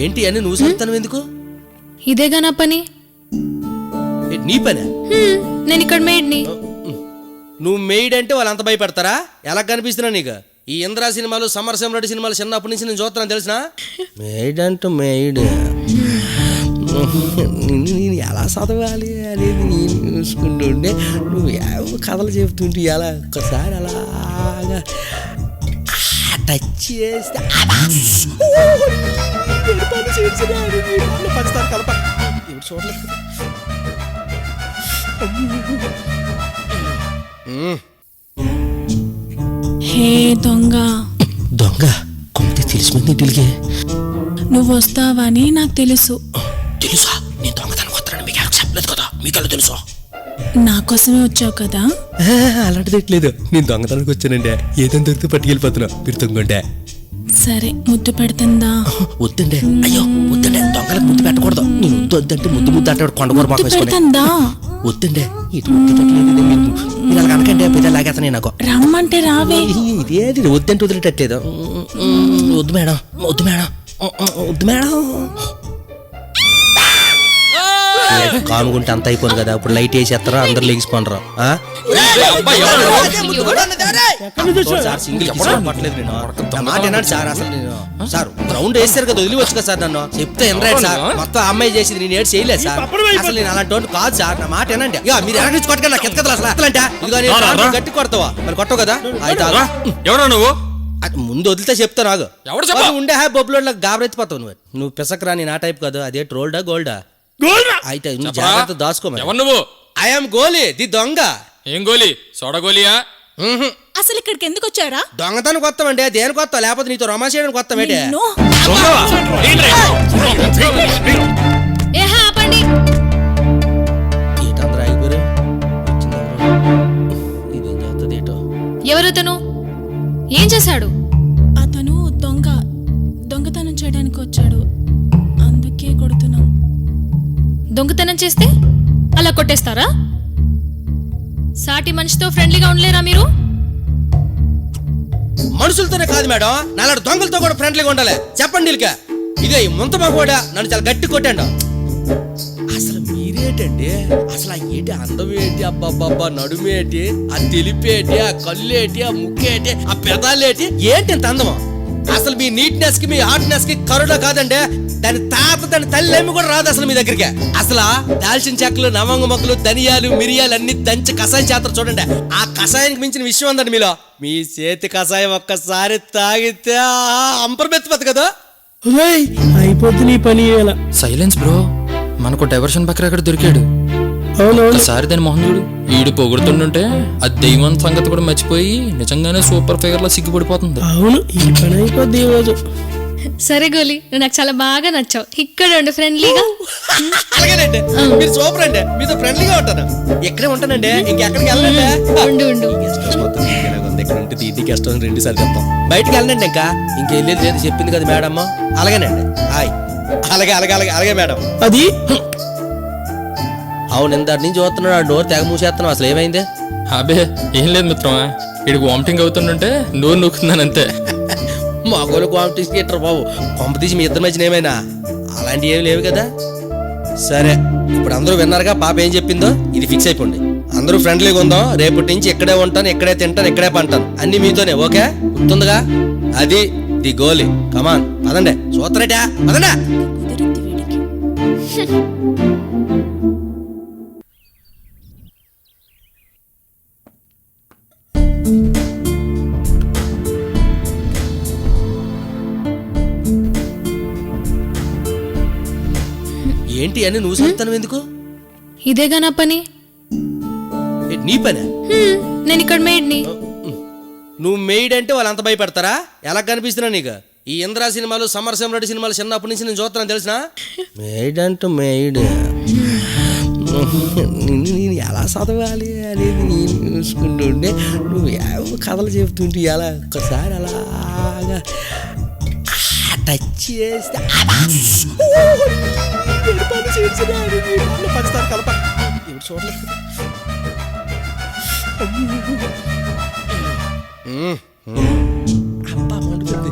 ఏంటి అని నువ్వు చదువుతాను ఎందుకు? ఇదేగా నా పని. నీ పనే? నేను ఇక్కడ మేడ్ని. నువ్వు మెయిడ్ అంటే వాళ్ళు అంత భయపడతారా? ఎలా కనిపిస్తున్నా నీకు? ఈ ఇంద్రా సినిమాలు, సమరసింహరెడ్డి సినిమాలు చిన్నప్పటి నుంచి నేను చూస్తున్నాను తెలిసిన. మెయిడ్ అంటే మెయిడ్ నేను ఎలా చదవాలి అనేది నేను చూసుకుంటుంటే నువ్వు కథలు చెబుతుంటే ఎలా ఒక్కసారి అలాగా టచ్ చేస్తే కలప చూడలేదు. హే దొంగ దొంగ కొంత తెలిసిపోయింది ఇంటికి. నువ్వు వస్తావని నాకు తెలుసు. తెలుసా? నేను దొంగతనం వస్తానని మీకు ఎవరికి చెప్పలేదు కదా, మీకెలా తెలుసు? నా కోసమే వచ్చావు కదా. అలాంటిది ఎట్లేదు, నేను దొంగతనానికి వచ్చానండి. ఏదైనా దొరికితే పట్టుకెళ్ళిపోతున్నా, మీరు దొంగంటే. సరే ముద్దు పెడుతుందా? వద్దండి, అయ్యో వద్దండి, దొంగలకు ముద్దు పెట్టకూడదు. నేను వద్దంటే ముద్దు ముద్దు అంటే కొండకూర పాప పెడుతుందా? వద్దండి, ఇటు ముద్దు పెట్టలేదు. మీరు అలా అనకండి, పెద్ద లాగేస్తాను నాకు. రమ్మంటే రావే. ఇదేది వద్దంటే వదిలేటట్లేదు. వద్దు మేడం, వద్దు మేడం, వద్దు మేడం. కానుకుంటే అంత అయిపోను కదా, ఇప్పుడు లైట్ వేసేస్తారా, అందరు లెగిసిపోనరా. సార్ గ్రౌండ్ వేస్తారు కదా, వదిలివచ్చు కదా సార్. నన్ను చెప్తే ఎనరాడు సార్, మొత్తం అమ్మాయి చేసింది, నేను ఏడు చేయలేదు సార్. అసలు నేను అలాంటి కాదు సార్, నా మాట ఏనండి. ఇక మీరు ఎక్కడ నుంచి కొట్టగా నాకు ఎత్తుకదా అసలు అసలంటే ఇదిగో గట్టి కొడతావా? మరి కొట్టవు కదా. ఎవరా నువ్వు? ముందు వదిలితే చెప్తా నాకు. ఉండే బొబ్బులో గాబరెత్తిపోతావు నువ్వు. నువ్వు పిసకరా, నేను ఆ టైప్ కాదు. అదే ట్రోల్డా గోల్డా? అయితే జాగ్రత్త దాచుకో. నువ్వు? ఐఎమ్ గోలీ ది దొంగ. ఏం గోలీ? సోడా గోలియా? అసలు ఇక్కడికి ఎందుకు వచ్చారా? దొంగతనం కొత్తమండి, దేని కొత్త? లేకపోతే నీతో రొమాన్స్ చేయడానికి కొత్తమేంటి? ఏటందరూ ఆగిపోయారు. ఇదేం చేస్తుంది ఏటో. ఎవరతను? ఏం చేశాడు? అతను దొంగతనం చేయడానికి వచ్చాడు, అందుకే కొడుతున్నాం. దొంగతనం చేస్తే అలా కొట్టేస్తారా? సాటి మనిషితో ఫ్రెండ్లీగా ఉండలేరా మీరు? మనుషులతోనే కాదు మేడం, నాలాంటి దొంగలతో కూడా ఫ్రెండ్లీగా ఉండాలి. చెప్పండి ఇక. ఇదే ముంతమా కూడా నన్ను చాలా గట్టి కొట్టాడు. అసలు మీరేటండి? అసలు ఆ ఏంటి అందం ఏంటి? అబ్బాబ్బా నడుమేటి, ఆ తెలిపేటి, ఆ కళ్ళేటి, ఆ ముక్కేటి, ఆ పెదాలేటి, ఏంటి అంత అందమా? అసలు మీ నీట్నెస్ కి, మీ హార్ట్నెస్ కి కరుణ కాదండి. దాని తాత, దాని తల్లి కూడా రాదు అసలు మీ దగ్గరికి. అసలు దాల్చిన చెక్కలు, నవంగ మొక్కలు, ధనియాలు, మిరియాలు అన్ని దంచి కషాయం చేస్తారు చూడండి. ఆ కషాయానికి మించిన విషయం ఉందండి మీలో. మీ చేతి కషాయం ఒక్కసారి తాగితే అంపర్మెత్తిపోద్ది కదా. అయిపోద్ది నీ పని. సైలెన్స్ బ్రో, మనకు డైవర్షన్ పక్కన అక్కడ దొరికాడు. ఒకసారి దాని మొహం చూడు. వీడు పొగుడుతుంటే ఆ దైవం సంగతి కూడా మర్చిపోయి నిజంగానే సూపర్ ఫిగర్ లా సిగ్గుపడిపోతుంది. అవును, ఈ పని అయిపోద్ది ఈ రోజు. సరే గోలీ, నువ్వు నాకు చాలా బాగా నచ్చావు. ఇక్కడ ఉండు ఫ్రెండ్లీగా. అలాగేనండి, మీరు సూపర్ అండి, మీతో ఫ్రెండ్లీగా ఉంటాను. ఇక్కడే ఉంటానండి, ఇంకెక్కడికి వెళ్ళండి. ఉండు ఇక్కడ ఉంటే దీనికి గెస్ట్ హౌస్ 2 సార్లు చెప్తాం. బయటికి వెళ్ళండి, ఇంకా ఇంకెళ్ళేది లేదు చెప్పింది కదా మేడమ్మ. అలాగేనండి, హాయ్. అలాగే అలాగే అలాగే అలాగే మేడం. అది అవును, ఇందాటి నుంచి చూస్తున్నాడు, ఆ డోర్ తెగ మూసేస్తున్నాం. అసలు ఏమైంది? అబే ఏం లేదు మిత్రమా, వీడికి వామిటింగ్ అవుతుంటే నోరు నొక్కుతున్నాను అంతే. మగోళ్ళు కాంపిటీషన్ థియేటర్ బాబు, కాంపిటీషన్ మీ ఇద్దరి మధ్యన ఏమైనా? అలాంటివి ఏమి లేవు కదా. సరే, ఇప్పుడు అందరూ విన్నారుగా పాప ఏం చెప్పిందో. ఇది ఫిక్స్ అయిపోండి, అందరూ ఫ్రెండ్లీగా ఉందాం. రేపటి నుంచి ఇక్కడే ఉంటాను, ఇక్కడే తింటాను, ఇక్కడే పంటాను, అన్ని మీతోనే. ఓకే, గుర్తుందిగా? అది ది గోలీ. కమాన్ పదండి, చూస్తారేటా పదండి. ఏంటి అని నువ్వు చదువుతాను ఎందుకు? ఇదేగా నా పని. నీ పనే? నేను ఇక్కడ మేడ్ని. నువ్వు మెయిడ్ అంటే వాళ్ళు అంత భయపడతారా? ఎలా కనిపిస్తున్నా నీకు? ఈ ఇంద్రా సినిమాలు, సమరసింహరెడ్డి సినిమాలు చిన్నప్పటి నుంచి నేను చూస్తున్నాను తెలిసిన. మెయిడ్ అంటే మెయిడ్ నేను ఎలా చదవాలి అనేది నేను చూసుకుంటుంటే నువ్వు కథలు చెబుతుంటే ఎలా ఒక్కసారి అలాగా టచ్ చేస్తే కలప చూడలేదు. అబ్బా మండుతుంది.